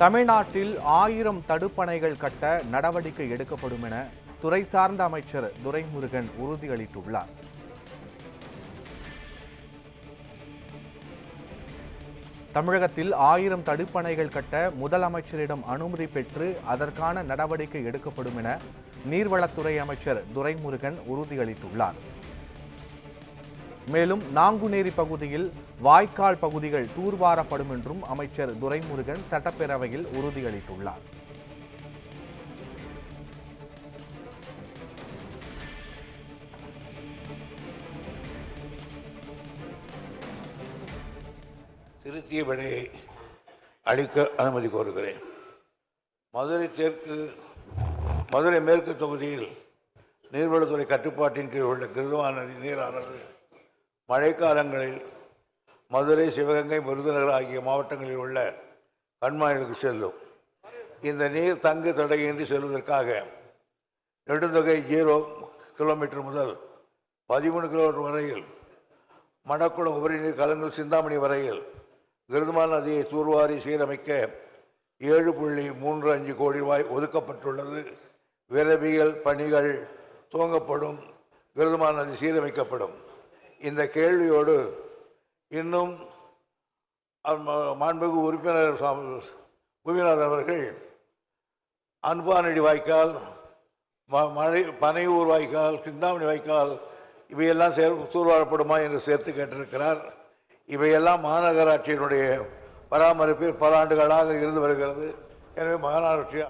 தமிழ்நாட்டில் 1000 தடுப்பணைகள் கட்ட நடவடிக்கை எடுக்கப்படும் என துறை சார்ந்த அமைச்சர் துரைமுருகன் உறுதியளித்துள்ளார். தமிழகத்தில் 1000 தடுப்பணைகள் கட்ட முதலமைச்சரிடம் அனுமதி பெற்று அதற்கான நடவடிக்கை எடுக்கப்படும் என நீர்வளத்துறை அமைச்சர் துரைமுருகன் உறுதியளித்துள்ளார். மேலும் நாங்குநேரி பகுதியில் வாய்க்கால் பகுதிகள் தூர்வாரப்படும் என்றும் அமைச்சர் துரைமுருகன் சட்டப்பேரவையில் உறுதியளித்துள்ளார். திருத்திய விடையை அளிக்க அனுமதி கோருகிறேன். மதுரை மேற்கு தொகுதியில் நீர்வளத்துறை கட்டுப்பாட்டின் கீழ் உள்ள கிருதுவா நதி நீரானது மழைக்காலங்களில் மதுரை, சிவகங்கை, விருதுநகர் ஆகிய மாவட்டங்களில் உள்ள கண்மாய்களுக்கு செல்லும். இந்த நீர் தங்கு தடையின்றி செல்வதற்காக நெடுந்தொகை 0 கிலோமீட்டர் முதல் 13 கிலோமீட்டர் வரையில் மணக்குளம் உபரி நீர் கலங்கல் சிந்தாமணி வரையில் கிருதுமா நதியை தூர்வாரி சீரமைக்க 7.35 கோடி ரூபாய் ஒதுக்கப்பட்டுள்ளது. விரைவில் பணிகள் துவங்கப்படும். கிருதுமா நதி சீரமைக்கப்படும். இந்த கேள்வியோடு இன்னும் மாண்புமிகு உறுப்பினர் பூமிநாதன் அவர்கள் அன்பானடி வாய்க்கால், பனையூர் வாய்க்கால், சிந்தாமணி வாய்க்கால் இவையெல்லாம் தூர்வாரப்படுமா என்று சேர்த்து கேட்டிருக்கிறார். இவையெல்லாம் மாநகராட்சியினுடைய பராமரிப்பில் பல ஆண்டுகளாக இருந்து வருகிறது. எனவே மாநகராட்சி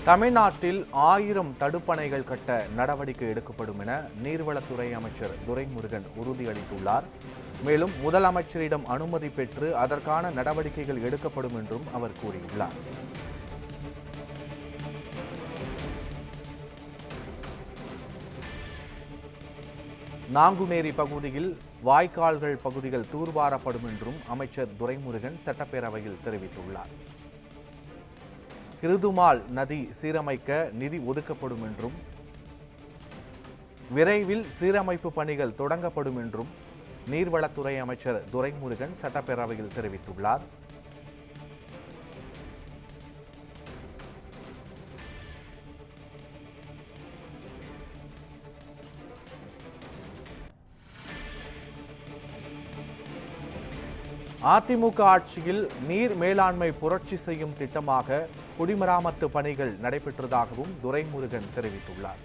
தமிழ்நாட்டில் 1000 தடுப்பணைகள் கட்ட நடவடிக்கை எடுக்கப்படும் என நீர்வளத்துறை அமைச்சர் துரைமுருகன் உறுதியளித்துள்ளார். மேலும் முதலமைச்சரிடம் அனுமதி பெற்று அதற்கான நடவடிக்கைகள் எடுக்கப்படும் என்றும் அவர் கூறியுள்ளார். நாங்குநேரி பகுதியில் வாய்க்கால்கள் பகுதிகள் தூர்வாரப்படும் என்றும் அமைச்சர் துரைமுருகன் சட்டப்பேரவையில் தெரிவித்துள்ளார். கிருதுமால் நதி சீரமைக்க நிதி ஒதுக்கப்படும் என்றும் விரைவில் சீரமைப்பு பணிகள் தொடங்கப்படும் என்றும் நீர்வளத்துறை அமைச்சர் துரைமுருகன் சட்டப்பேரவையில் தெரிவித்துள்ளார். அதிமுக ஆட்சியில் நீர் மேலாண்மை புரட்சி செய்யும் திட்டமாக குடிமராமத்து பணிகள் நடைபெற்றதாகவும் துரைமுருகன் தெரிவித்துள்ளார்.